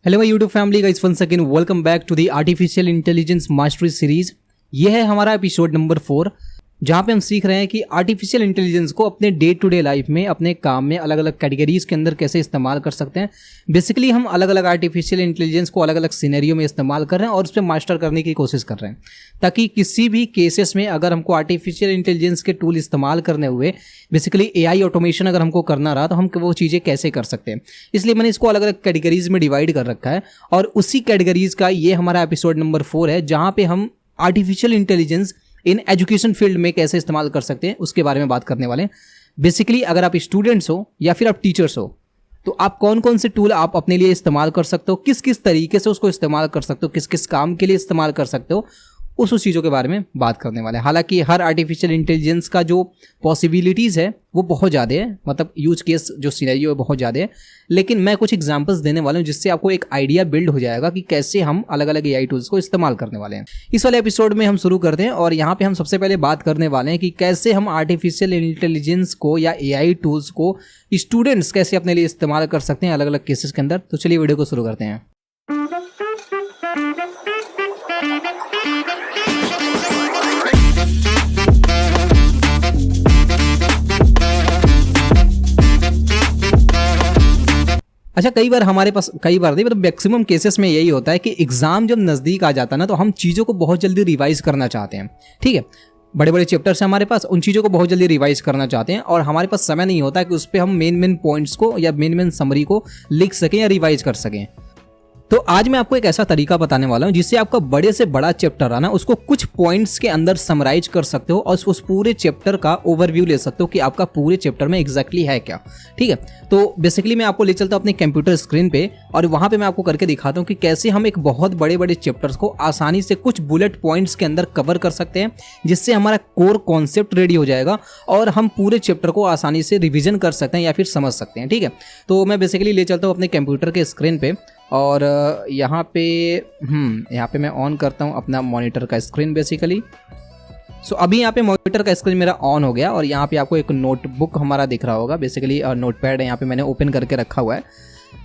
Hello my YouTube family guys, once again welcome back to the artificial intelligence mastery series. ये है हमारा episode number 4, जहाँ पे हम सीख रहे हैं कि आर्टिफिशियल इंटेलिजेंस को अपने डे टू डे लाइफ में, अपने काम में अलग अलग कैटेगरीज के अंदर कैसे इस्तेमाल कर सकते हैं। बेसिकली हम अलग अलग आर्टिफिशियल इंटेलिजेंस को अलग अलग सिनेरियो में इस्तेमाल कर रहे हैं और उस पर मास्टर करने की कोशिश कर रहे हैं, ताकि किसी भी केसेस में अगर हमको आर्टिफिशियल इंटेलिजेंस के टूल इस्तेमाल करने हुए बेसिकली एआई ऑटोमेशन अगर हमको करना रहा तो हम वो चीज़ें कैसे कर सकते हैं। इसलिए मैंने इसको अलग अलग कैटेगरीज में डिवाइड कर रखा है और उसी कैटेगरीज का ये हमारा एपिसोड नंबर 4 है, जहाँ पे हम artificial intelligence in education field में कैसे इस्तेमाल कर सकते हैं उसके बारे में बात करने वाले हैं। बेसिकली अगर आप स्टूडेंट्स हो या फिर आप टीचर्स हो तो आप कौन कौन से टूल आप अपने लिए इस्तेमाल कर सकते हो, किस किस तरीके से उसको इस्तेमाल कर सकते हो, किस किस काम के लिए इस्तेमाल कर सकते हो, उस चीज़ों के बारे में बात करने वाले हैं। हालांकि हर आर्टिफिशियल इंटेलिजेंस का जो पॉसिबिलिटीज़ है वो बहुत ज़्यादा है, मतलब यूज केस जो सिनेरियो है बहुत ज़्यादा है, लेकिन मैं कुछ एग्जांपल्स देने वाला हूँ जिससे आपको एक आइडिया बिल्ड हो जाएगा कि कैसे हम अलग अलग एआई टूल्स को इस्तेमाल करने वाले हैं। इस वाले एपिसोड में हम शुरू करते हैं और यहाँ पे हम सबसे पहले बात करने वाले हैं कि कैसे हम आर्टिफिशियल इंटेलिजेंस को या एआई टूल्स को स्टूडेंट्स कैसे अपने लिए इस्तेमाल कर सकते हैं अलग अलग केसेस के अंदर। तो चलिए वीडियो को शुरू करते हैं। अच्छा, कई बार नहीं, मतलब मैक्सिमम केसेस में यही होता है कि एग्जाम जब नज़दीक आ जाता है ना तो हम चीज़ों को बहुत जल्दी रिवाइज करना चाहते हैं। ठीक है, बड़े बड़े चैप्टर्स हैं हमारे पास, उन चीज़ों को बहुत जल्दी रिवाइज करना चाहते हैं और हमारे पास समय नहीं होता कि उस पर हम मेन पॉइंट्स को या मेन समरी को लिख सकें या रिवाइज कर सकें। तो आज मैं आपको एक ऐसा तरीका बताने वाला हूं जिससे आपका बड़े से बड़ा चैप्टर है ना उसको कुछ पॉइंट्स के अंदर समराइज कर सकते हो और उस पूरे चैप्टर का ओवरव्यू ले सकते हो कि आपका पूरे चैप्टर में एग्जैक्टली है क्या। ठीक है, तो बेसिकली मैं आपको ले चलता हूं अपने कंप्यूटर स्क्रीन पे और वहां पे मैं आपको करके दिखाता हूं कि कैसे हम एक बहुत बड़े बड़े चैप्टर्स को आसानी से कुछ बुलेट पॉइंट्स के अंदर कवर कर सकते हैं, जिससे हमारा कोर कॉन्सेप्ट रेडी हो जाएगा और हम पूरे चैप्टर को आसानी से रिविजन कर सकते हैं या फिर समझ सकते हैं। ठीक है, तो मैं बेसिकली ले चलता हूँ अपने कंप्यूटर के स्क्रीन पे और यहाँ पे मैं ऑन करता हूँ अपना मॉनिटर का स्क्रीन बेसिकली। सो अभी यहाँ पे मॉनिटर का स्क्रीन मेरा ऑन हो गया और यहाँ पे आपको एक नोटबुक हमारा दिख रहा होगा, बेसिकली नोटपैड है यहाँ पे मैंने ओपन करके रखा हुआ है।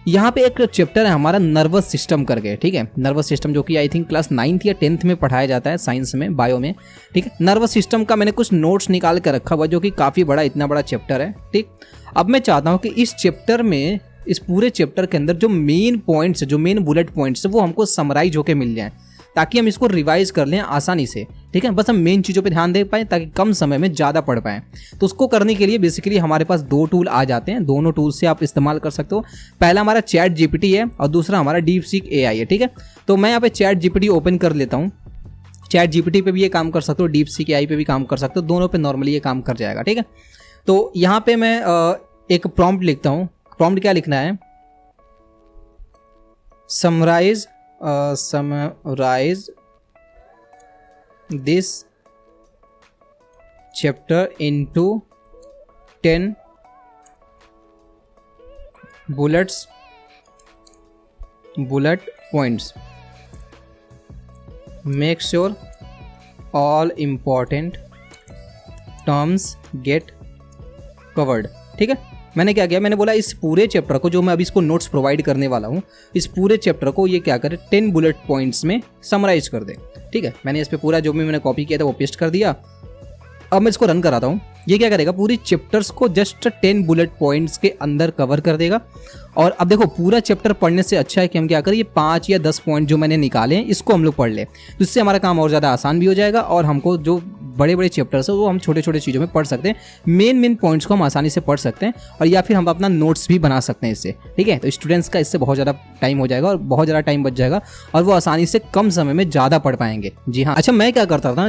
यहाँ पे एक चैप्टर है हमारा नर्वस सिस्टम करके। ठीक है, नर्वस सिस्टम जो कि आई थिंक क्लास 9th या 10th में पढ़ाया जाता है साइंस में, बायो में। ठीक है, नर्वस सिस्टम का मैंने कुछ नोट्स निकाल के रखा हुआ जो कि काफ़ी बड़ा, इतना बड़ा चैप्टर है। ठीक, अब मैं चाहता हूँ कि इस चैप्टर में, इस पूरे चैप्टर के अंदर जो मेन पॉइंट्स, जो मेन बुलेट पॉइंट्स वो हमको समराइज होके मिल जाएं, ताकि हम इसको रिवाइज कर लें आसानी से। ठीक है, बस हम मेन चीज़ों पे ध्यान दे पाएँ ताकि कम समय में ज़्यादा पढ़ पाएँ। तो उसको करने के लिए बेसिकली हमारे पास 2 टूल आ जाते हैं, दोनों टूल से आप इस्तेमाल कर सकते हो। पहला हमारा चैट जीपीटी है और दूसरा हमारा डीपसीक एआई है। ठीक है, तो मैं यहाँ पे चैट जीपीटी ओपन कर लेता हूँ। चैट जीपीटी पे भी ये काम कर सकते हो, डीपसीक एआई पे भी काम कर सकते हो, दोनों पे नॉर्मली ये काम कर जाएगा। ठीक है, तो यहाँ पे मैं एक प्रॉम्प्ट लिखता हूँ। प्रॉम्प्ट क्या लिखना है? summarize this chapter into 10 bullet points. Make sure all important terms get covered. ठीक है, मैंने क्या किया, मैंने बोला इस पूरे चैप्टर को, जो मैं अभी इसको नोट्स प्रोवाइड करने वाला हूँ, इस पूरे चैप्टर को ये क्या करे 10 बुलेट पॉइंट्स में समराइज कर दे। ठीक है, मैंने इस पे पूरा जो भी मैंने कॉपी किया था वो पेस्ट कर दिया। अब मैं इसको रन कराता हूँ। ये क्या करेगा, पूरी चैप्टर्स को जस्ट 10 बुलेट पॉइंट्स के अंदर कवर कर देगा। और अब देखो, पूरा चैप्टर पढ़ने से अच्छा है कि हम क्या करें, ये 5 या 10 पॉइंट जो मैंने निकाले हैं इसको हम लोग पढ़ लें, तो इससे हमारा काम और ज़्यादा आसान भी हो जाएगा और हमको जो बड़े बड़े चैप्टर्स है वो हम छोटे छोटे चीज़ों में पढ़ सकते हैं। मेन पॉइंट्स को हम आसानी से पढ़ सकते हैं और या फिर हम अपना नोट्स भी बना सकते हैं इससे। ठीक है, तो स्टूडेंट्स का इससे बहुत ज़्यादा टाइम हो जाएगा और बहुत ज़्यादा टाइम बच जाएगा और वो आसानी से कम समय में ज़्यादा पढ़ पाएंगे। जी हाँ। अच्छा, मैं क्या करता था,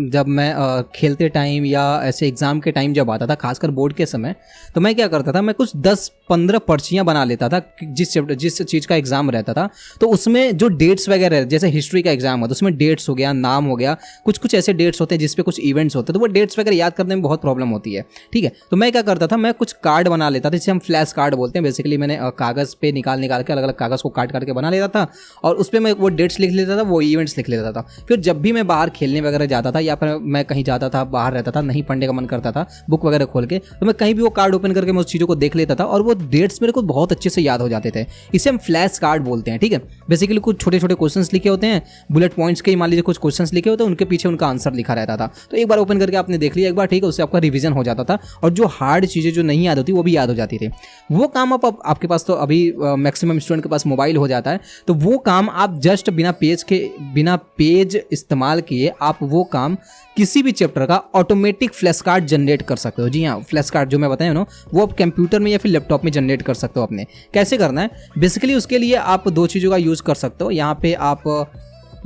जब मैं खेलते टाइम या ऐसे एग्ज़ाम के टाइम जब आता था, खासकर बोर्ड के समय, तो मैं क्या करता था, मैं कुछ 10-15 पर्चियाँ बना लेता था जिस चीज़ का एग्ज़ाम रहता था। तो उसमें जो डेट्स वगैरह, जैसे हिस्ट्री का एग्ज़ाम होता है उसमें डेट्स हो गया, नाम हो गया, कुछ ऐसे डेट्स होते हैं जिस पे कुछ इवेंट्स होते हैं, तो वो डेट्स वगैरह याद करने में बहुत प्रॉब्लम होती है। ठीक है, तो मैं क्या करता था, मैं कुछ कार्ड बना लेता था जिसे हम फ्लैश कार्ड बोलते हैं। बेसिकली मैंने कागज़ पे निकाल के अलग अलग कागज़ को काट करके बना लेता था और उस पर मैं वो डेट्स लिख लेता था, वो इवेंट्स लिख लेता था। फिर जब भी मैं बाहर खेलने वगैरह जाता था था या फिर मैं कहीं जाता था, बाहर रहता था, नहीं पढ़ने का मन करता था बुक वगैरह खोल के, तो मैं कहीं भी वो कार्ड ओपन करके मैं उस चीज़ों को देख लेता था और वो डेट्स मेरे को बहुत अच्छे से याद हो जाते थे। इसे हम फ्लैश कार्ड बोलते हैं, ठीक है। बेसिकली कुछ छोटे छोटे क्वेश्चंस लिखे होते हैं, बुलेट पॉइंट्स के, मान लीजिए कुछ क्वेश्चंस लिखे होते हैं, उनके पीछे उनका आंसर लिखा रहता था। तो एक बार ओपन करके आपने देख लिया एक बार, ठीक है, उससे आपका रिवीजन हो जाता था और जो हार्ड चीज़ें जो नहीं याद होती वो भी याद हो जाती थी। वो काम आपके पास तो अभी मैक्सिमम स्टूडेंट के पास मोबाइल हो जाता है, तो वो काम आप जस्ट बिना पेज इस्तेमाल किए आप वो काम किसी भी चैप्टर का ऑटोमेटिक फ्लैश कार्ड जनरेट कर सकते हो। जी हाँ, फ्लैश कार्ड जो मैं बताया ना, वो आप कंप्यूटर में या फिर लैपटॉप में जनरेट कर सकते हो अपने। कैसे करना है, बेसिकली उसके लिए आप दो चीज़ों का यूज़ कर सकते हो। यहाँ पे आप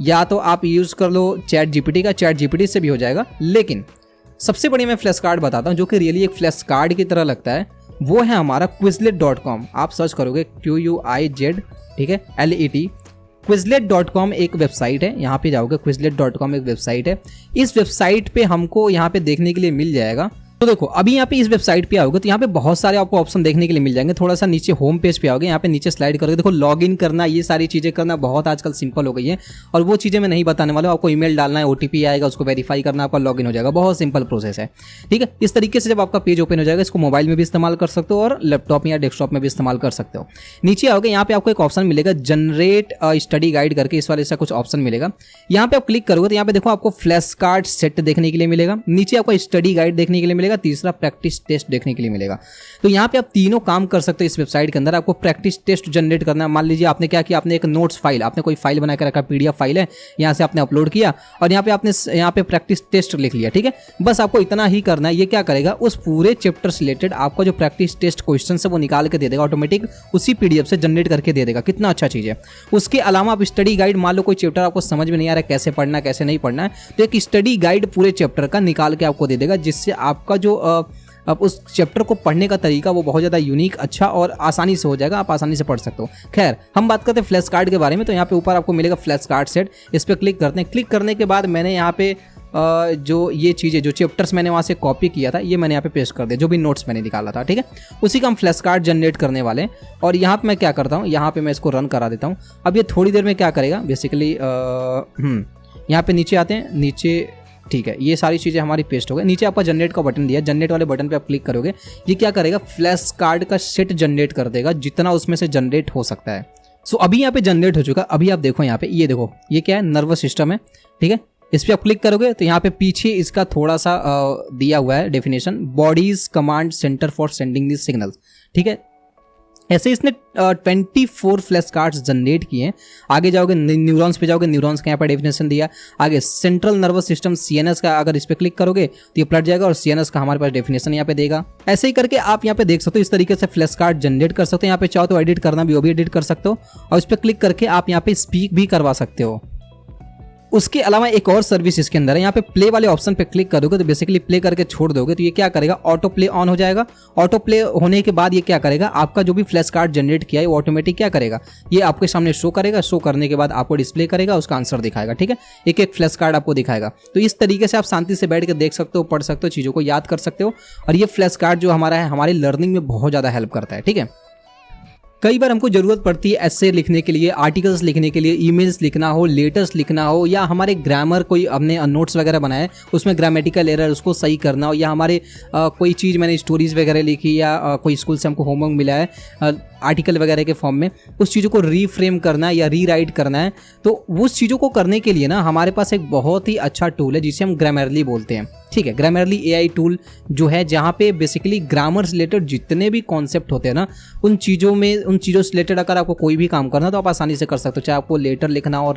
या तो आप यूज़ कर लो चैट जीपीटी का, चैट जीपीटी से भी हो जाएगा, लेकिन सबसे बढ़िया मैं फ्लैश कार्ड बताता हूँ जो कि रियली एक फ्लैश कार्ड की तरह लगता है। वो है हमारा quizlet.com। आप सर्च करोगे QUIZ, ठीक है, LET। quizlet.com एक वेबसाइट है, यहाँ पे जाओगे, quizlet.com एक वेबसाइट है। इस वेबसाइट पे हमको यहाँ पे देखने के लिए मिल जाएगा। तो देखो अभी यहाँ पे इस वेबसाइट पे आओगे तो यहाँ पे बहुत सारे आपको ऑप्शन देखने के लिए मिल जाएंगे। थोड़ा सा नीचे होम पेज पे आओगे, यहाँ पे नीचे स्लाइड करोगे, देखो लॉगिन करना, ये सारी चीज़ें करना बहुत आजकल सिंपल हो गई है और वो चीज़ें मैं नहीं बताने वाला हूँ। आपको ईमेल डालना है, OTP आएगा, उसको वेरीफाई करना, आपका लॉगिन हो जाएगा। बहुत सिंपल प्रोसेस है, ठीक है। इस तरीके से जब आपका पेज ओपन हो जाएगा, इसको मोबाइल में भी इस्तेमाल कर सकते हो और लैपटॉप या डेस्कटॉप में भी इस्तेमाल कर सकते हो। नीचे आओगे, यहाँ पे आपको एक ऑप्शन मिलेगा जनरेट स्टडी गाइड करके, इस वाले से कुछ ऑप्शन मिलेगा। यहाँ पे आप क्लिक करोगे तो यहाँ पे देखो आपको फ्लैश कार्ड सेट देखने के लिए मिलेगा, नीचे आपको स्टडी गाइड देखने के लिए मिलेगा, तीसरा प्रैक्टिस टेस्ट देखने के लिए मिलेगा। तो यहाँ पे आप तीनों काम कर सकते हो इस वेबसाइट के अंदर। आपको प्रैक्टिस टेस्ट जनरेट करना है, मान लीजिए आपने क्या किया, आपने एक नोट्स फाइल, आपने कोई फाइल बना कर रखा, PDF फाइल है, यहाँ से आपने अपलोड किया और यहाँ पे आपने यहाँ पे प्रैक्टिस टेस्ट लिख लिया, ठीक है। बस आपको इतना ही करना है। ये क्या करेगा, उस पूरे चैप्टर से रिलेटेड आपका जो प्रैक्टिस टेस्ट क्वेश्चन है वो निकाल के दे देगा, ऑटोमेटिक उसी PDF से जनरेट करके दे देगा। कितना अच्छा चीज़ है। उसके अलावा आप स्टडी गाइड, मान लो कोई चैप्टर आपको समझ में नहीं आ रहा है कैसे पढ़ना है कैसे नहीं पढ़ना है, तो एक स्टडी गाइड पूरे चैप्टर का निकाल के आपको दे देगा, जिससे आपका जो अब उस चैप्टर को पढ़ने का तरीका वो बहुत ज़्यादा यूनिक, अच्छा और आसानी से हो जाएगा, आप आसानी से पढ़ सकते हो। खैर हम बात करते हैं फ्लैश कार्ड के बारे में। तो यहाँ पे ऊपर आपको मिलेगा फ्लैश कार्ड सेट, इस पर क्लिक करते हैं। क्लिक करने के बाद मैंने यहाँ पे जो ये चीज़ें, जो चैप्टर्स मैंने वहाँ से कॉपी किया था, ये मैंने यहाँ पे पेस्ट कर दिया, जो भी नोट्स मैंने निकाला था, ठीक है। उसी का हम फ्लैश कार्ड जनरेट करने वाले हैं। और यहाँ पे मैं क्या करता हूँ, यहाँ पे मैं इसको रन करा देता हूँ। अब ये थोड़ी देर में क्या करेगा, बेसिकली यहाँ पे नीचे आते हैं, नीचे, ठीक है, ये सारी चीज़ें हमारी पेस्ट हो गई। नीचे आपका जनरेट का बटन दिया, जनरेट वाले बटन पे आप क्लिक करोगे, ये क्या करेगा, फ्लैश कार्ड का सेट जनरेट कर देगा, जितना उसमें से जनरेट हो सकता है। सो अभी यहाँ पे जनरेट हो चुका। अभी आप देखो यहाँ पे, ये देखो, ये क्या है, नर्वस सिस्टम है, ठीक है। इस पर आप क्लिक करोगे तो यहाँ पे पीछे इसका थोड़ा सा दिया हुआ है definition, bodies command centre for sending this signals, ठीक है। ऐसे इसने 24 फ्लैश कार्ड्स जनरेट किए हैं। आगे जाओगे, न्यूरॉन्स पे जाओगे, न्यूरॉन्स का यहाँ पर डेफिनेशन दिया। आगे सेंट्रल नर्वस सिस्टम CNS का, अगर इस पर क्लिक करोगे तो ये पलट जाएगा और CNS का हमारे पास डेफिनेशन यहाँ पे देगा। ऐसे ही करके आप यहाँ पे देख सकते हो, इस तरीके से फ्लैश कार्ड जनरेट कर सकते हो। यहाँ पे चाहो तो एडिट करना भी, वो भी एडिट कर सकते हो और इस पर क्लिक करके आप यहाँ पे स्पीक भी करवा सकते हो। उसके अलावा एक और सर्विस इसके अंदर है, यहाँ पे प्ले वाले ऑप्शन पे क्लिक करोगे तो बेसिकली प्ले करके छोड़ दोगे तो ये क्या करेगा, ऑटो प्ले ऑन हो जाएगा। ऑटो प्ले होने के बाद ये क्या करेगा, आपका जो भी फ्लैश कार्ड जनरेट किया है वो ऑटोमेटिक क्या करेगा, ये आपके सामने शो करेगा। शो करने के बाद आपको डिस्प्ले करेगा, उसका आंसर दिखाएगा, ठीक है। एक एक फ्लैश कार्ड आपको दिखाएगा। तो इस तरीके से आप शांति से बैठ के देख सकते हो, पढ़ सकते हो, चीज़ों को याद कर सकते हो। और ये फ्लैश कार्ड जो हमारा है, हमारी लर्निंग में बहुत ज़्यादा हेल्प करता है, ठीक है। कई बार हमको ज़रूरत पड़ती है एस्से लिखने के लिए, आर्टिकल्स लिखने के लिए, ईमेल्स लिखना हो, लेटर्स लिखना हो, या हमारे ग्रामर कोई हमने नोट्स वगैरह बनाए उसमें ग्रामेटिकल एरर उसको सही करना हो, या हमारे कोई चीज़ मैंने स्टोरीज़ वगैरह लिखी या कोई स्कूल से हमको होमवर्क मिला है आर्टिकल वगैरह के फॉर्म में, उस चीज़ों को रीफ्रेम करना है या रीराइट करना है। तो उस चीज़ों को करने के लिए ना हमारे पास एक बहुत ही अच्छा टूल है जिसे हम ग्रामरली बोलते हैं, ठीक है। ग्रामरली AI टूल जो है, जहाँ पे बेसिकली ग्रामर से रिलेटेड जितने भी कॉन्सेप्ट होते हैं ना, उन चीज़ों से रिलेटेड अगर आपको कोई भी काम करना तो आप आसानी से कर सकते हो। चाहे आपको लेटर लिखना हो,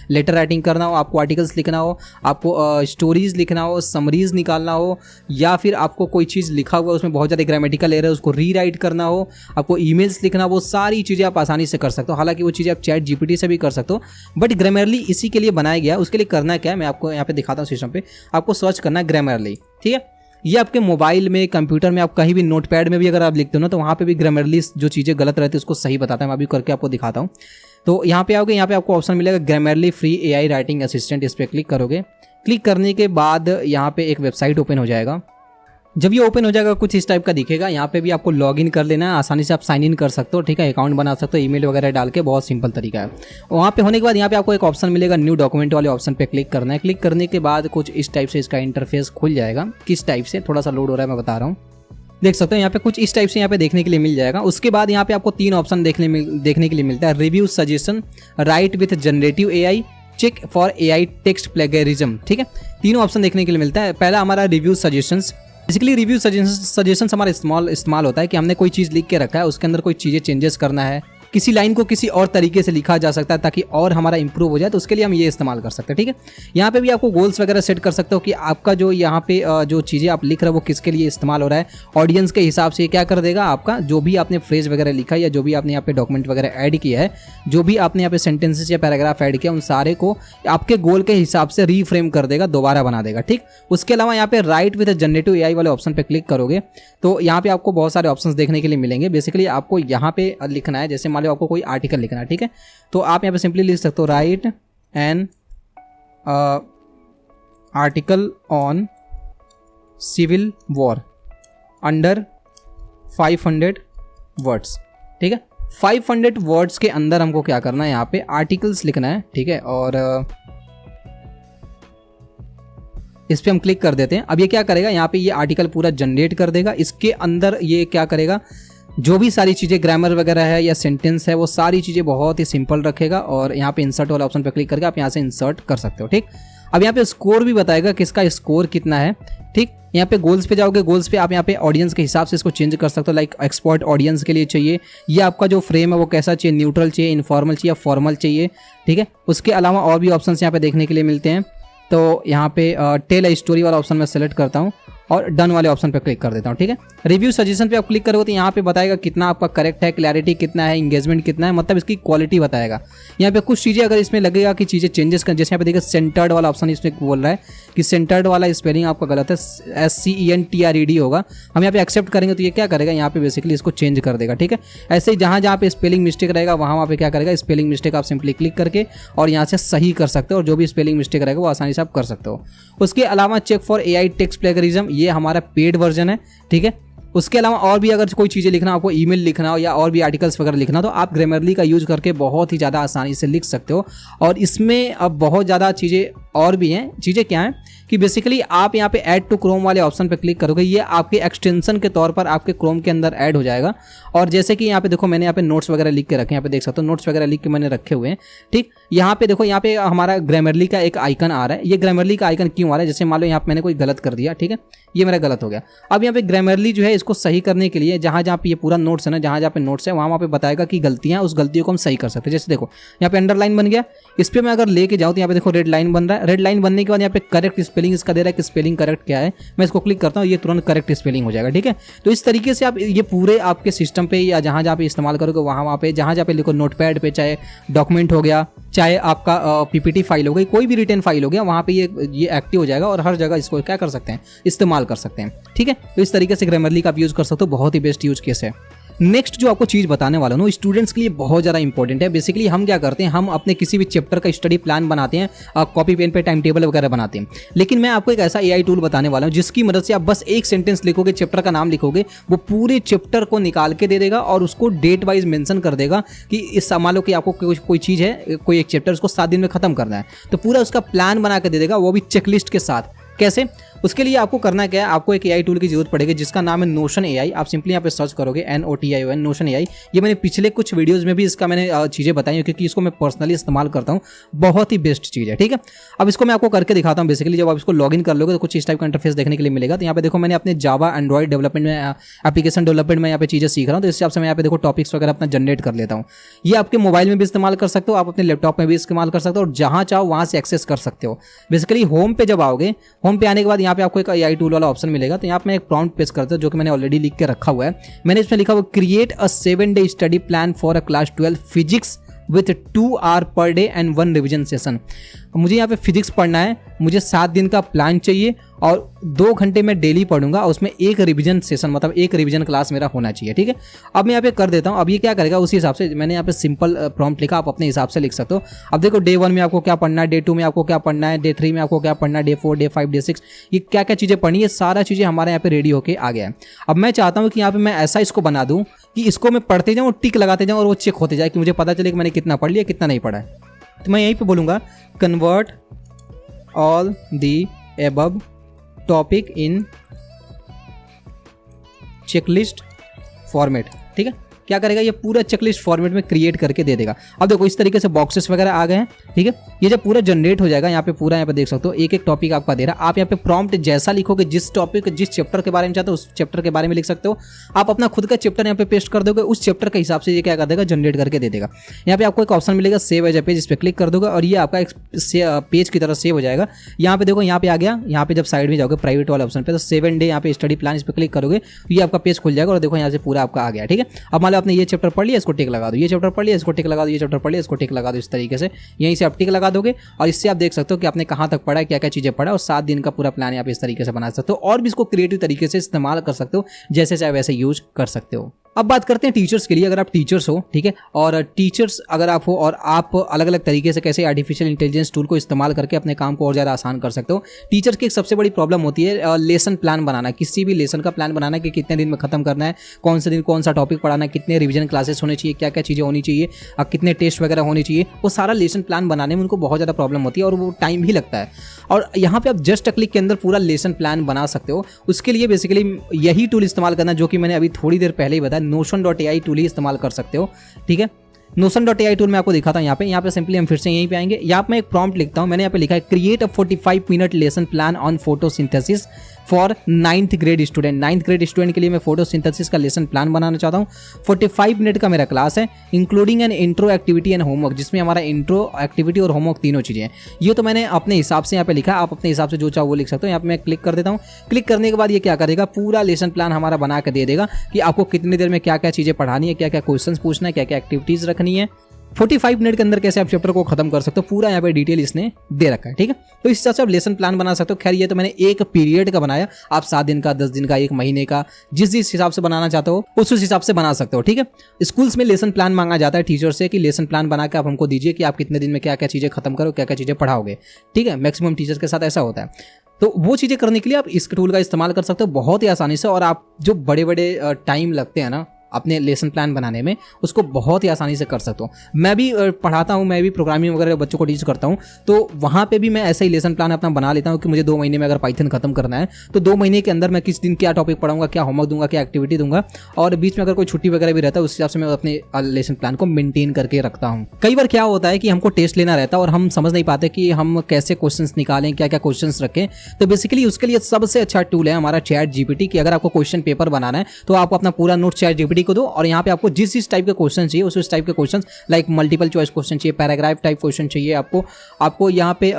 लेटर राइटिंग करना हो, आपको आर्टिकल्स लिखना हो, आपको स्टोरीज लिखना हो, समरीज निकालना हो, या फिर आपको कोई चीज़ लिखा हुआ उसमें बहुत ज़्यादा ग्रामेटिकल एरर है उसको रीराइट करना हो, आपको ईमेल्स लिखना, वो सारी चीज़ें आप आसानी से कर सकते हो। हालांकि वो चीज़ें आप चैट GPT से भी कर सकते हो, बट ग्रामरली इसी के लिए बनाया गया। उसके लिए करना क्या है मैं आपको यहाँ पे दिखाता हूँ सिस्टम पे। आपको सर्च करना है ग्रामरली, ठीक है। ये आपके मोबाइल में, कंप्यूटर में, आप कहीं भी नोटपैड में भी अगर आप लिखते हो ना, तो वहाँ पे भी ग्रामरली जो चीज़ें गलत रहती है उसको सही बताता है। मैं अभी करके आपको दिखाता हूँ। तो यहाँ पे आओगे, यहाँ पे आपको ऑप्शन मिलेगा Grammarly free AI writing assistant. इस पर क्लिक करोगे। क्लिक करने के बाद यहाँ पे एक वेबसाइट ओपन हो जाएगा। जब ये ओपन हो जाएगा कुछ इस टाइप का दिखेगा। यहाँ पे भी आपको लॉग इन कर लेना है, आसानी से आप साइन इन कर सकते हो, ठीक है, अकाउंट बना सकते हो ईमेल वगैरह डाल के, बहुत सिंपल तरीका है। वहाँ पे होने के बाद यहाँ पे आपको एक ऑप्शन मिलेगा न्यू डॉक्यूमेंट वाले ऑप्शन पे क्लिक करना है। क्लिक करने के बाद कुछ इस टाइप से इसका इंटरफेस खुल जाएगा। किस टाइप से, थोड़ा सा लोड हो रहा है, मैं बता रहा हूँ, देख सकते हो यहाँ पे कुछ इस टाइप से यहाँ पे देखने के लिए मिल जाएगा। उसके बाद यहाँ पे आपको 3 ऑप्शन देखने के लिए मिलता है, review suggestion, write with generative AI, check for AI text plagiarism, ठीक है, 3 ऑप्शन देखने के लिए मिलता है। पहला हमारा review suggestions. Basically review suggestions हमारा इस्तेमाल होता है कि हमने कोई चीज़ लिख के रखा है, उसके अंदर कोई चीज़ें चेंजेस करना है, किसी लाइन को किसी और तरीके से लिखा जा सकता है ताकि और हमारा इंप्रूव हो जाए, तो उसके लिए हम ये इस्तेमाल कर सकते हैं, ठीक है। यहाँ पे भी आपको गोल्स वगैरह सेट कर सकते हो कि आपका जो यहाँ पे जो चीज़ें आप लिख रहे हो वो किसके लिए इस्तेमाल हो रहा है। ऑडियंस के हिसाब से क्या कर देगा, आपका जो भी आपने फ्रेज वगैरह लिखा है या जो भी आपने यहाँ पे डॉक्यूमेंट वगैरह ऐड किया है, जो भी आपने यहाँ पे सेंटेंसेस या पैराग्राफ ऐड किया, उन सारे को आपके गोल के हिसाब से रीफ्रेम कर देगा, दोबारा बना देगा, ठीक। उसके अलावा यहाँ पे राइट विद जनरेटिव एआई वाले ऑप्शन पे क्लिक करोगे तो यहाँ पे आपको बहुत सारे ऑप्शंस देखने के लिए मिलेंगे। बेसिकली आपको यहाँ पे लिखना है, जैसे मान लो आपको कोई आर्टिकल लिखना है, ठीक है, तो आप यहाँ पे सिंपली लिख सकते हो write an article on civil war under 500 words, ठीक है। 500 वर्ड्स के अंदर हमको क्या करना है, यहाँ पे आर्टिकल्स लिखना है, ठीक है, और इस पे हम क्लिक कर देते हैं। अब ये क्या करेगा, यहाँ पे ये आर्टिकल पूरा जनरेट कर देगा। इसके अंदर ये क्या करेगा, जो भी सारी चीज़ें ग्रामर वगैरह है या सेंटेंस है वो सारी चीज़ें बहुत ही सिंपल रखेगा। और यहाँ पे इंसर्ट वाला ऑप्शन पे क्लिक करके आप यहाँ से इंसर्ट कर सकते हो, ठीक। अब यहाँ पे स्कोर भी बताएगा कि इसका स्कोर कितना है, ठीक। यहाँ पे गोल्स पे जाओगे, गोल्स पे आप यहाँ पे ऑडियंस के हिसाब से इसको चेंज कर सकते हो, लाइक एक्सपर्ट ऑडियंस के लिए चाहिए, ये आपका जो फ्रेम है वो कैसा चाहिए, न्यूट्रल चाहिए, इनफॉर्मल चाहिए या फॉर्मल चाहिए, ठीक है। उसके अलावा और भी ऑप्शन यहाँ पे देखने के लिए मिलते हैं। तो यहाँ पे टेल ए स्टोरी वाला ऑप्शन मैं सेलेक्ट करता हूँ और डन वाले ऑप्शन पे क्लिक कर देता हूँ, ठीक है। रिव्यू सजेशन पे आप क्लिक करोगे तो यहाँ पे बताएगा कितना आपका करेक्ट है, क्लैरिटी कितना है, इंगेजमेंट कितना है, मतलब इसकी क्वालिटी बताएगा। यहाँ पे कुछ चीज़ें अगर इसमें लगेगा कि चीज़ें चेंजेस कर, जैसे यहाँ पे देखिए सेंटर्ड वाला ऑप्शन इसमें बोल रहा है कि सेंटर्ड वाला स्पेलिंग आपका गलत है, SCENTRED होगा। हम यहाँ पे एक्सेप्ट करेंगे तो ये क्या करेगा, यहाँ पे बेसिकली इसको चेंज कर देगा, ठीक है। ऐसे ही जहाँ जहाँ पे स्पेलिंग मिस्टेक रहेगा वहाँ पे क्या करेगा, स्पेलिंग मिस्टेक आप सिंपली क्लिक करके और यहाँ से सही कर सकते हो, और जो भी स्पेलिंग मिस्टेक रहेगा वो आसानी से आप कर सकते हो। उसके अलावा check for AI text plagiarism, ये हमारा पेड वर्जन है, ठीक है। उसके अलावा और भी अगर कोई चीज़ें लिखना, आपको ईमेल लिखना हो या और भी आर्टिकल्स वगैरह लिखना, तो आप ग्रामरली का यूज करके बहुत ही ज़्यादा आसानी से लिख सकते हो। और इसमें अब बहुत ज़्यादा चीज़ें और भी हैं। चीज़ें क्या हैं कि बेसिकली आप यहाँ पे ऐड टू क्रोम वाले ऑप्शन पे क्लिक करोगे, ये आपके एक्सटेंशन के तौर पर आपके क्रोम के अंदर ऐड हो जाएगा। और जैसे कि यहाँ पे देखो मैंने यहाँ पे नोट्स वगैरह लिख के रखे हैं, यहाँ पे देख सकते हो नोट्स वगैरह लिख के मैंने रखे हुए हैं, ठीक। यहाँ पे देखो, यहाँ पे हमारा ग्रामरली का एक आइकन आ रहा है। ये ग्रामरली का आइकन क्यों आ रहा है, जैसे मान लो यहाँ पे मैंने कोई गलत कर दिया, ठीक है, ये मेरा गलत हो गया। अब यहाँ पे ग्रामरली जो है इसको सही करने के लिए जहाँ जहाँ पे ये पूरा नोट्स है ना, जहाँ जहाँ पे नोट्स है वहाँ पे बताएगा कि गलतियाँ, उस गलतियों को हम सही कर सकते हैं। जैसे देखो यहाँ पे अंडरलाइन बन गया, इस पर मैं अगर लेके जाऊँ तो यहाँ पे देखो रेड लाइन बन रहा है। रेड लाइन बनने के बाद यहाँ पे करेक्ट स्पेलिंग इसका दे रहा है कि स्पेलिंग करेक्ट क्या है। मैं इसको क्लिक करता हूँ, ये तुरंत करेक्ट स्पेलिंग हो जाएगा, ठीक है। तो इस तरीके से आप ये पूरे आपके सिस्टम पे या जहाँ जहाँ पे इस्तेमाल करोगे वहाँ पे जहाँ जहाँ पे लिखो, नोटपैड पे, चाहे डॉक्यूमेंट हो गया, चाहे आपका PPT फाइल हो गई, कोई भी रिटर्न फाइल हो गया, वहाँ पे ये एक्टिव हो जाएगा और हर जगह इसको क्या कर सकते हैं, इस्तेमाल कर सकते हैं, ठीक है। तो इस तरीके से ग्रामरली का आप यूज़ कर सकते हो, बहुत ही बेस्ट यूज केस है। नेक्स्ट जो आपको चीज़ बताने वाला हूँ स्टूडेंट्स के लिए बहुत ज़्यादा इंपॉर्टेंट है। बेसिकली हम क्या करते हैं, हम अपने किसी भी चैप्टर का स्टडी प्लान बनाते हैं, कॉपी पेन पे टाइम टेबल वगैरह बनाते हैं। लेकिन मैं आपको एक ऐसा AI टूल बताने वाला हूँ जिसकी मदद से आप बस एक सेंटेंस लिखोगे, चैप्टर का नाम लिखोगे, वो पूरे चैप्टर को निकाल के दे देगा और उसको डेट वाइज मेंशन कर देगा कि इस मान लो कि आपको कोई चीज़ है, कोई एक चैप्टर उसको 7 दिन में खत्म करना है, तो पूरा उसका प्लान बना के दे देगा, वो भी चेकलिस्ट के साथ। कैसे? उसके लिए आपको करना क्या है, आपको एक AI टूल की जरूरत पड़ेगी जिसका नाम है नोशन AI। आप सिंपली यहाँ पे सर्च करोगे NOTION, नोशन AI। ये मैंने पिछले कुछ वीडियोस में भी इसका मैंने चीज़ें बताई हैं क्योंकि इसको मैं पर्सनली इस्तेमाल करता हूँ, बहुत ही बेस्ट चीज़ है, ठीक है। अब इसको मैं आपको करके दिखाता हूँ। बेसिकली जब आप इसको लॉगिन कर लोगे तो कुछ इस टाइप का इंटरफेस देखने के लिए मिलेगा। तो यहाँ पे देखो मैंने अपने जावा एंड्रॉइड डेवलपमेंट में, एप्लीकेशन डेवलपमेंट में यहाँ पे चीज़ें सीख रहा हूँ, तो इस हिसाब से मैं यहाँ पे देखो टॉपिक्स वगैरह अपना जनरेट कर लेता हूँ। ये आपके मोबाइल में भी इस्तेमाल कर सकते हो, आप अपने लैपटॉप में भी इस्तेमाल कर सकते हो और जहाँ चाहो वहाँ से एक्सेस कर सकते हो। बेसिकली होम पे जब आओगे, होम पे आने के बाद यहाँ पे आपको एक AI टूल वाला ऑप्शन मिलेगा। तो यहाँ पे मैं एक प्रॉम्प्ट पेस्ट करता हूँ जो कि मैंने ऑलरेडी लिख के रखा हुआ है। मैंने इसमें लिखा हुआ create a 7-day study plan for a class 12 physics with 2 hours per day and 1 revision session. मुझे यहाँ पे फिजिक्स पढ़ना है मुझे 7 दिन का प्लान चाहिए और 2 घंटे मैं डेली पढ़ूंगा, उसमें एक रिवीजन सेशन मतलब एक रिवीजन क्लास मेरा होना चाहिए। ठीक है, अब मैं यहाँ पे कर देता हूँ। अब ये क्या करेगा उसी हिसाब से, मैंने यहाँ पे सिंपल प्रॉम्प्ट लिखा, आप अपने हिसाब से लिख सकते हो। अब देखो डे 1 में आपको क्या पढ़ना है, डे 2 में आपको क्या पढ़ना है, डे 3 में आपको क्या पढ़ना है, डे 4, डे 5, डे 6, ये क्या क्या चीज़ें पढ़नी है, सारा चीज़ें हमारे यहाँ पे रेडी होके आ गया है। अब मैं चाहता हूँ कि यहाँ पे मैं ऐसा इसको बना दूँ कि इसको मैं पढ़ते जाऊँ, टिक लगाते जाऊँ और वो चेक होते जाए कि मुझे पता चले कि मैंने कितना पढ़ लिया कितना नहीं पढ़ा है। तो मैं यहीं पे बोलूँगा convert all the above topic in checklist format. ठीक है, क्या करेगा ये पूरा चेकलिस्ट फॉर्मेट में क्रिएट करके दे देगा। अब देखो इस तरीके से बॉक्सेस वगैरह आ गए हैं। ठीक है, ये जब पूरा जनरेट हो जाएगा, यहाँ पे पूरा यहाँ पे देख सकते हो एक एक टॉपिक आपका दे रहा है। आप यहाँ पे प्रॉम्प्ट जैसा लिखोगे, जिस टॉपिक जिस चैप्टर के बारे में चाहते हो उस चैप्टर के बारे में लिख सकते हो। आप अपना खुद का चैप्टर यहाँ पे पेस्ट कर दोगे, उस चैप्टर के हिसाब से ये क्या कर देगा, जनरेट करके दे देगा। यहाँ पे आपको एक ऑप्शन मिलेगा सेव एज ए पेज, इस पर क्लिक कर दोगे और ये आपका एक पेज की तरह सेव हो जाएगा। यहाँ पे देखो यहाँ पे आ गया, यहाँ पे जब साइड में जाओगे प्राइवेट वाले ऑप्शन पे तो 7 डे यहाँ पे स्टडी प्लान, इस पर क्लिक करोगे ये आपका पेज खुल जाएगा और देखो यहाँ से पूरा आपका आ गया। ठीक है, अब मान लो आपने ये चैप्टर पढ़ लिया, इसको टिक लगा दो, ये चैप्टर पढ़ लिया, इसको टिक लगा दो, ये चैप्टर पढ़ लिया, इसको टिक लगा दो। इस तरीके से यहीं से आप टिक लगा दोगे और इससे आप देख सकते हो कि आपने कहाँ तक पढ़ा है, क्या क्या चीज़ें पढ़ा, और 7 दिन का पूरा प्लान आप इस तरीके से बना सकते हो और भी इसको क्रिएटिव तरीके से इस्तेमाल कर सकते हो, जैसे चाहे वैसे यूज कर सकते हो। अब बात करते हैं टीचर्स के लिए। अगर आप टीचर्स हो, ठीक है, और टीचर्स अगर आप हो और आप अलग अलग तरीके से कैसे आर्टिफिशियल इंटेलिजेंस टूल को इस्तेमाल करके अपने काम को और ज़्यादा आसान कर सकते हो। टीचर्स की एक सबसे बड़ी प्रॉब्लम होती है लेसन प्लान बनाना, किसी भी लेसन का प्लान बनाना कि कितने दिन में खत्म करना है, कौन से दिन कौन सा टॉपिक पढ़ाना है, कितने रिवीजन क्लासेस होने चाहिए, क्या क्या चीज़ें होनी चाहिए, कितने टेस्ट वगैरह होने चाहिए, वो सारा लेसन प्लान बनाने में उनको बहुत ज़्यादा प्रॉब्लम होती है और वो टाइम भी लगता है। और यहाँ पे आप जस्ट क्लिक के अंदर पूरा लेसन प्लान बना सकते हो। उसके लिए बेसिकली यही टूल इस्तेमाल करना जो कि मैंने अभी थोड़ी देर पहले ही बताया, notion.ai टूल ही इस्तेमाल कर सकते हो। ठीक है, notion.ai टूल मैं आपको दिखाता हूँ। यहाँ पे सिंपली हम फिर से यहीं पे आएंगे। यहाँ पे मैं एक प्रॉम्प्ट लिखता हूँ, मैंने यहाँ पे लिखा है create a 45 minute lesson plan on photosynthesis for 9th grade student. 9th grade student के लिए मैं फोटोसिंथेसिस का लेसन प्लान बनाना चाहता हूँ। 45 मिनट का मेरा क्लास है, including an intro activity and homework, जिसमें हमारा इंट्रो एक्टिविटी और होमवर्क तीनों चीज़ें हैं। ये तो मैंने अपने हिसाब से यहाँ पे लिखा है, आप अपने हिसाब से जो चाहो वो लिख सकते हो। यहाँ पे मैं क्लिक कर देता हूँ। क्लिक करने के बाद ये क्या करेगा, पूरा लेसन प्लान हमारा बना के दे देगा कि आपको कितनी देर में क्या क्या चीज़ें पढ़ानी है, क्या क्या क्वेश्चन पूछना है, क्या क्या एक्टिविटीज़ रखनी है, 45 मिनट के अंदर कैसे आप चैप्टर को खत्म कर सकते हो, पूरा यहाँ पे डिटेल इसने दे रखा है। ठीक है, तो इस हिसाब से आप लेसन प्लान बना सकते हो। खैर ये तो मैंने एक पीरियड का बनाया, आप 7 दिन का, 10 दिन का, 1 महीने का, जिस हिसाब से बनाना चाहते हो उस हिसाब से बना सकते हो। ठीक है, स्कूल्स में लेसन प्लान मांगा जाता है टीचर से कि लेसन प्लान बना के आप हमको दीजिए कि आप कितने दिन में क्या क्या चीज़ें खत्म करो, क्या क्या चीज़ें पढ़ाओगे। ठीक है, मैक्सिमम टीचर्स के साथ ऐसा होता है। तो वो चीज़ें करने के लिए आप इस टूल का इस्तेमाल कर सकते हो बहुत ही आसानी से, और आप जो बड़े बड़े टाइम लगते हैं ना अपने लेसन प्लान बनाने में, उसको बहुत ही आसानी से कर सकता हूँ। मैं भी पढ़ाता हूँ, मैं भी प्रोग्रामिंग वगैरह बच्चों को टीच करता हूँ, तो वहाँ पे भी मैं ऐसा ही लेसन प्लान अपना बना लेता हूँ कि मुझे 2 महीने में अगर पाइथन खत्म करना है तो 2 महीने के अंदर मैं किस दिन क्या टॉपिक पढ़ाऊंगा, क्या होमवर्क दूंगा, क्या एक्टिविटी दूंगा, और बीच में अगर कोई छुट्टी वगैरह भी रहता है उस हिसाब से मैं अपने लेसन प्लान को मेंटेन करके रखता हूँ। कई बार क्या होता है कि हमको टेस्ट लेना रहता है और हम समझ नहीं पाते कि हम कैसे क्वेश्चन निकालें, क्या क्या क्वेश्चन रखें। तो बेसिकली उसके लिए सबसे अच्छा टूल है हमारा चैट जीपीटी की। अगर आपको क्वेश्चन पेपर बनाना है तो आप अपना पूरा नोट चैट जीपीटी को दो और यहाँ पे आपको जिस टाइप के क्वेश्चन चाहिए उस टाइप के question, like multiple choice question चाहिए, पैराग्राफ टाइप क्वेश्चन चाहिए, आपको यहाँ पे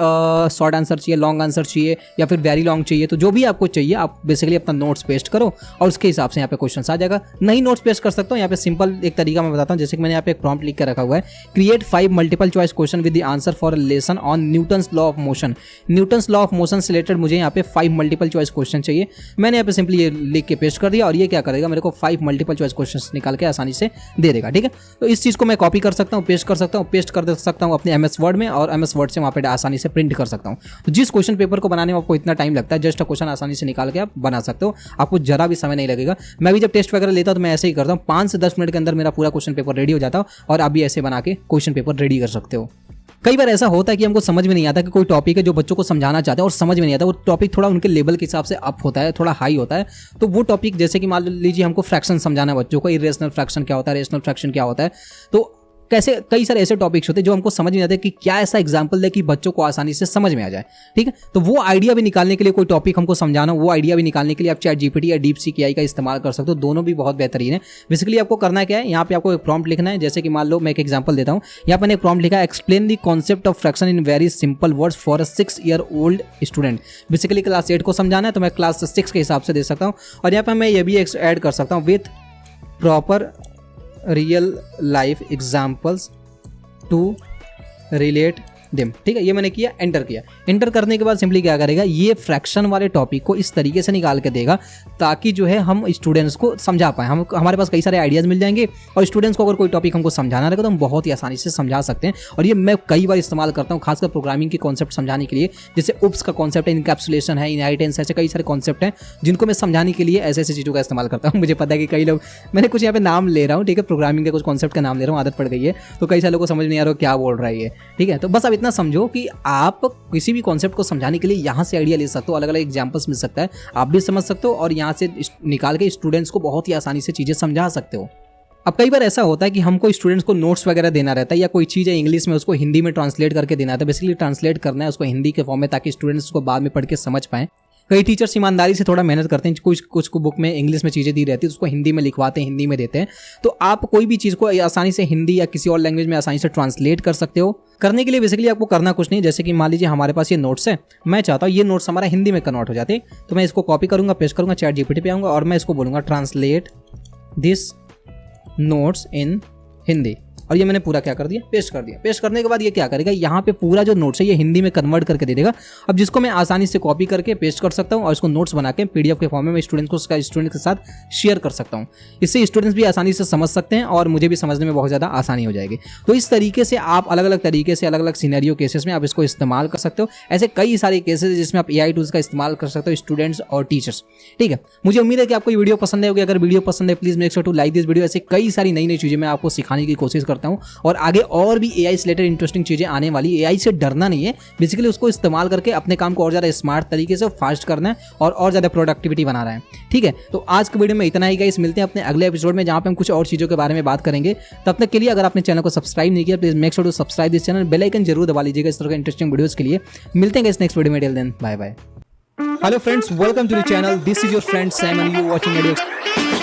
शॉर्ट आंसर चाहिए, लॉन्ग आंसर चाहिए, या फिर वेरी लॉन्ग चाहिए, तो जो भी आपको चाहिए आप बेसिकली अपना नोट्स पेस्ट करो और उसके हिसाब से यहाँ पे क्वेश्चन आ जाएगा। नहीं नोट्स पेस्ट कर सकते हो, यहाँ पे सिंपल एक तरीका मैं बताता हूँ। जैसे कि मैंने यहाँ पे एक प्रॉम्प्ट लिख कर रखा हुआ है, create 5 multiple choice question with the answer for lesson on Newton's law of motion. Newton's law of motion से रिलेटेड मुझे यहाँ पे 5 मल्टीपल चॉइस क्वेश्चन चाहिए। मैंने यहाँ पे सिंपली ये लिख के पेस्ट कर दिया और ये क्या करेगा, मेरे को 5 मल्टीपल चॉइस क्वेश्चन निकाल के आसानी से दे देगा। ठीक है, तो इस चीज़ को मैं कॉपी कर सकता हूँ, पेस्ट कर सकता हूँ, पेस्ट कर सकता हूँ अपने MS वर्ड में, और MS वर्ड से वहाँ पे आसानी से प्रिंट कर सकता हूँ। तो जिस क्वेश्चन पेपर को बनाने में आपको इतना टाइम लगता है, जस्ट क्वेश्चन आसानी से निकाल के आप बना सकते हो, आपको जरा भी समय नहीं लगेगा। मैं भी जब टेस्ट वगैरह लेता हूँ तो मैं ऐसे ही करता हूँ, 5 से 10 मिनट के अंदर मेरा पूरा क्वेश्चन पेपर रेडी हो जाता है, और आप भी ऐसे बना के क्वेश्चन पेपर रेडी कर सकते हो। कई बार ऐसा होता है कि हमको समझ में नहीं आता कि कोई टॉपिक है जो बच्चों को समझाना चाहते हैं और समझ में नहीं आता, वो टॉपिक थोड़ा उनके लेवल के हिसाब से अप होता है, थोड़ा हाई होता है। तो वो टॉपिक जैसे कि मान लीजिए हमको फ्रैक्शन समझाना है बच्चों को, इरेशनल फ्रैक्शन क्या होता है, रेशनल फ्रैक्शन क्या होता है, तो कैसे कई सारे ऐसे टॉपिक्स होते हैं जो हमको समझ नहीं आते कि क्या ऐसा एग्जाम्पल दे कि बच्चों को आसानी से समझ में आ जाए। ठीक है, तो वो आइडिया भी निकालने के लिए, कोई टॉपिक हमको समझाना, वो आइडिया भी निकालने के लिए आप चैट जीपीटी या डीपसीक AI का इस्तेमाल कर सकते हो। दोनों भी बहुत बेहतरीन है। बेसिकली आपको करना क्या है, यहाँ पे आपको एक प्रॉम्प्ट लिखना है। जैसे कि मान लो मैं एक एग्जाम्पल देता हूँ, यहाँ पर मैंने एक प्रॉम्प्ट लिखा है, explain the concept of fraction in very simple words for a 6-year-old student. Basically class 8 को समझाना है तो मैं क्लास 6 के हिसाब से दे सकता हूँ। और यहाँ पर मैं ये भी ऐड कर सकता हूँ, with proper real life examples to relate दिम, ठीक है। ये मैंने किया, एंटर किया। एंटर करने के बाद सिंपली क्या करेगा, ये फ्रैक्शन वाले टॉपिक को इस तरीके से निकाल के देगा ताकि जो है हम स्टूडेंट्स को समझा पाएँ। हमारे पास कई सारे आइडियाज़ मिल जाएंगे और स्टूडेंट्स को अगर कोई टॉपिक हमको समझाना रहेगा तो हम बहुत ही आसानी से समझा सकते हैं। और ये मैं कई बार इस्तेमाल करता हूँ, खासकर प्रोग्रामिंग के कॉन्सेप्ट समझाने के लिए। जैसे उप्स का कॉन्सेप्ट है, इनकैप्सुलेशन है, इनहेरिटेंस, ऐसे कई सारे कॉन्सेप्ट हैं जिनको मैं समझाने के लिए ऐसे ऐसे चीज़ों का इस्तेमाल करता हूँ। मुझे पता है कि कई लोग, मैंने कुछ यहाँ पे नाम ले रहा हूँ, ठीक है, प्रोग्रामिंग के कुछ कॉन्सेप्ट का नाम ले रहा हूँ, आदत पड़ गई है, तो कई सारे लोगों को समझ नहीं आ रहा क्या बोल रहा है ये, ठीक है। तो बस अब इतना समझो कि आप किसी भी कॉन्सेप्ट को समझाने के लिए यहाँ से आइडिया ले सकते हो, अलग अलग एग्जाम्पल्स मिल सकता है, आप भी समझ सकते हो और यहाँ से निकाल के स्टूडेंट्स को बहुत ही आसानी से चीज़ें समझा सकते हो। अब कई बार ऐसा होता है कि हमको स्टूडेंट्स को नोट्स वगैरह देना रहता है या कोई चीज़ है इंग्लिश में, उसको हिंदी में ट्रांसलेट करके देना रहता है। बेसिकली ट्रांसलेट करना है उसको हिंदी के फॉर्म में ताकि स्टूडेंट्स उसको बाद में पढ़ के समझ पाएँ। कई टीचर्स ईमानदारी से थोड़ा मेहनत करते हैं, कुछ को बुक में इंग्लिश में चीज़ें दी रहती है उसको हिंदी में लिखवाते हैं, हिंदी में देते हैं। तो आप कोई भी चीज़ को आसानी से हिंदी या किसी और लैंग्वेज में आसानी से ट्रांसलेट कर सकते हो। करने के लिए बेसिकली आपको करना कुछ नहीं, जैसे कि मान लीजिए हमारे पास ये नोट्स है, मैं चाहता हूँ ये नोट्स हमारा हिंदी में कन्वर्ट हो जाते, तो मैं इसको कॉपी करूँगा, पेस्ट करूँगा, चैट जीपीटी पे आऊँगा और मैं इसको बोलूँगा ट्रांसलेट दिस नोट्स इन हिंदी, और ये मैंने पूरा क्या कर दिया, पेस्ट कर दिया। पेस्ट करने के बाद ये क्या करेगा, यहाँ पे पूरा जो नोट्स है ये हिंदी में कन्वर्ट करके दे देगा। अब जिसको मैं आसानी से कॉपी करके पेस्ट कर सकता हूँ और इसको नोट्स बना के पीडीएफ के फॉर्म में मैं स्टूडेंट के साथ शेयर कर सकता हूँ। इससे स्टूडेंट्स भी आसानी से समझ सकते हैं और मुझे भी समझने में बहुत ज़्यादा आसानी हो जाएगी। तो इस तरीके से आप अलग अलग तरीके से अलग अलग सिनेरियो केसेस में आप इसको इस्तेमाल कर सकते हो। ऐसे कई सारे केसेस जिसमें आप AI टूल्स का इस्तेमाल कर सकते हो स्टूडेंट्स और टीचर्स, ठीक है। मुझे उम्मीद है कि आपको ये वीडियो पसंद है होगी। अगर वीडियो पसंद है please make sure to like this video. ऐसे कई सारी नई नई चीज़ें मैं आपको सिखाने की कोशिश करता हूँ और आगे और भी AI से रिलेटेड इंटरेस्टिंग चीजें आने वाली। AI से डरना नहीं है, बेसिकली उसको इस्तेमाल करके अपने काम को और ज्यादा स्मार्ट तरीके से फास्ट करना है और ज्यादा प्रोडक्टिविटी बना रहा है, ठीक है। तो आज के वीडियो में इतना ही गाइस, मिलते हैं अपने अगले एपिसोड में जहां पे हम कुछ और चीजों के बारे में बात करेंगे। तब तक के लिए अगर आपने चैनल को सब्सक्राइब नहीं किया please make sure to subscribe this channel, bell icon जरूर दबा लीजिएगा इस तरह के इंटरेस्टिंग वीडियोस के लिए। मिलते हैं इस नेक्स्ट वीडियो में, till then bye bye. Hello friends, welcome to the channel, this is your friend Sam and you watching video.